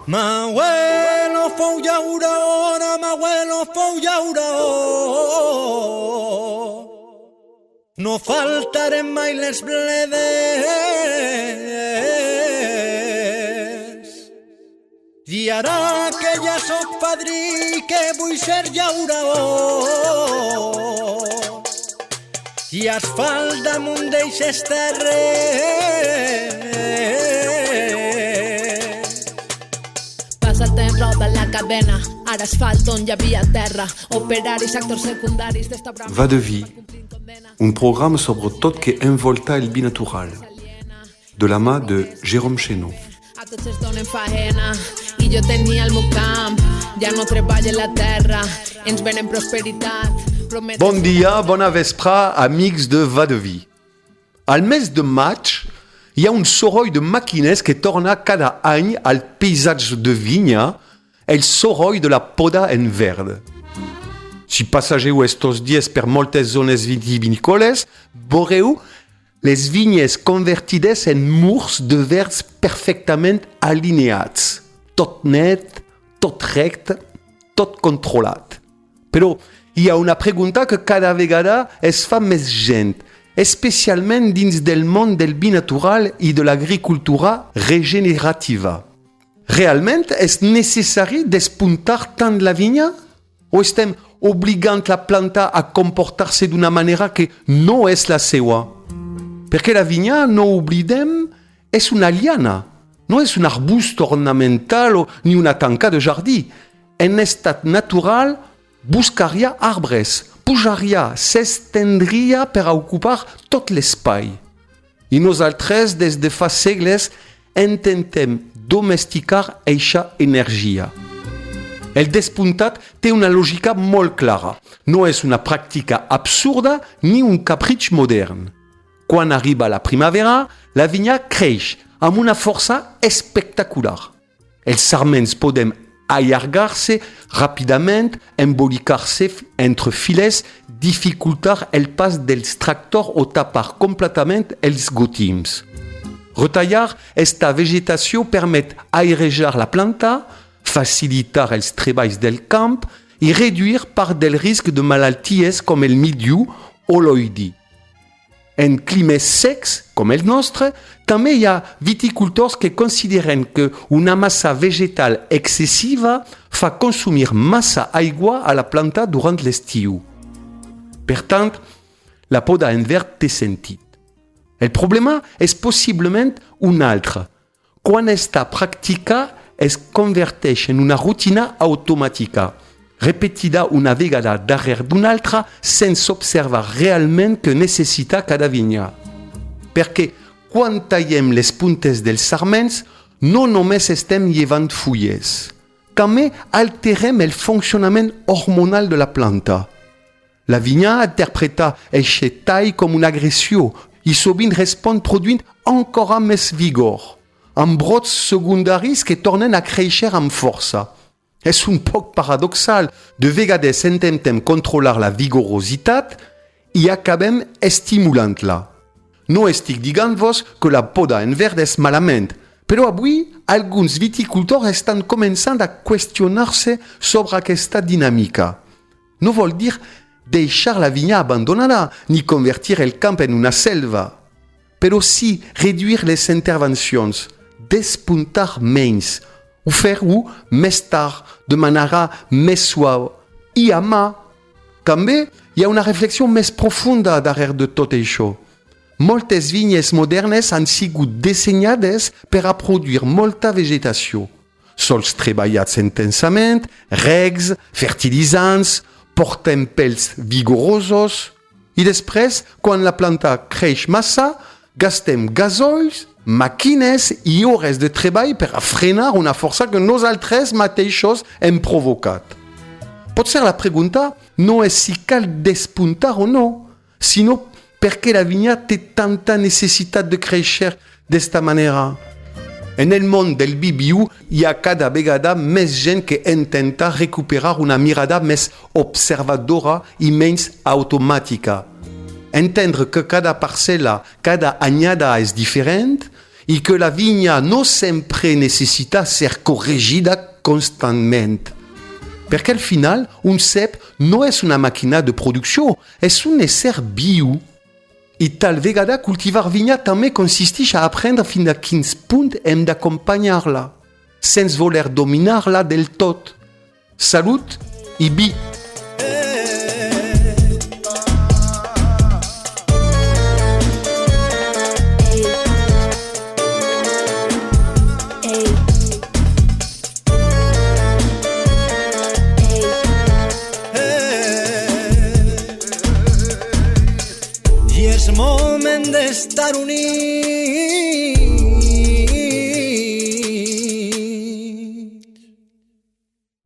M'abuelo fou llaurona, m'abuelo fou llauró. No faltarem mai les bledes. I ara que ja soc padrí, que vull ser llauró. I asfalt damunt d'eixes terres. Passa el temps, roda la cadena, ara asfalt on hi havia terra, operaris, actors secundaris d'esta brama. Va de vie, un programme sobre tot que envolta el binatural, de la mà de Jérôme Chénaud. A tots es donen faena, i jo tenia el meu camp, ja no treballo en la terra, ens venen prosperitat. Bon dia, bona vespra, amics de Va de vie. Al mes de maig, hi ha un soroll de màquines que torna cada any al paisatge de vinya, el soroll de la poda en verd. Si passageu estos dies per moltes zones vitivinícoles, veureu les vinyes convertides en murs de verds perfectament alineats. Tot net, tot recte, tot controlat. Però hi ha una pregunta que cada vegada es fa més gent, especialment dins del món del binatural i de l'agricultura regenerativa. Realment és necessari despuntar tant la vinya? O estem obligant la planta a comportar-se d'una manera que no és la seua? Perquè la vinya, no oblidem, és una liana, no és un arbust ornamental ni una tanca de jardí. En estat natural, buscaria arbres, pujaria, s'estendria per a ocupar tot l'espai. I nosaltres, des de fa segles, intentem domesticar eixa energia. El despuntat té una lògica molt clara. No és una pràctica absurda ni un capritx modern. Quan arriba la primavera, la vinya creix amb una força espectacular. Els sarments poden allargar-se ràpidament, embolicar-se entre filets, dificultar el pas dels tractors o tapar completament els gotims. Retallar esta vegetació permet airejar la planta, facilitar els treballs del camp i reduir part del risc de malalties com el mildiu o l'oïdi. En climes secs, com el nostre, també hi ha viticultors que consideren que una massa vegetal excessiva fa consumir massa aigua a la planta durant l'estiu. Per tant, la poda en verd té sentit. El problema és possiblement un altre. Quan esta pràctica es converteix en una rutina automàtica, repetida una vegada darrere d'una altra sense observar realment que necessita cada vinya. Perquè quan tallem les puntes dels sarments, no només estem llevant fulles, també alterem el funcionament hormonal de la planta. La vinya interpreta aquest tall com una agressió i sovint respon produint encara més vigor, amb brots secundaris que tornen a créixer amb força. És un poc paradoxal. De vegades intentem controlar la vigorositat i acabem estimulant-la. No estic dient-vos que la poda en verd és malament, però avui alguns viticultors estan començant a qüestionar-se sobre aquesta dinàmica. No vol dir deixar la vinya abandonada ni convertir el camp en una selva, però sí reduir les intervencions, despuntar menys, ho fer-ho més tard, de manera més suau i a mà. També hi ha una reflexió més profunda darrere de tot això. Moltes vinyes modernes han sigut dissenyades per a produir molta vegetació. Sols treballats intensament, regs, fertilitzants, porten pèls vigorosos i després, quan la planta creix massa, gastem gasoils, màquines i hores de treball per a frenar una força que nosaltres mateixos hem provocat. Potser la pregunta no és si cal despuntar o no, sinó perquè la vinya té tanta necessitat de créixer d'esta manera. En el món del vi viu hi ha cada vegada més gent que intenta recuperar una mirada més observadora i menys automàtica. Entendre que cada parcel·la, cada anyada és diferent e que la vigna no sempre necessita ser corregida constantment. Perché al final un cep no és una màquina de producció, és un ésser viu. I tal vegada cultivar vigna també consisteix a aprendre fins a quins punt hem d'acompanyar-la, sense voler dominar-la del tot. Salut i vi! I és moment d'estar units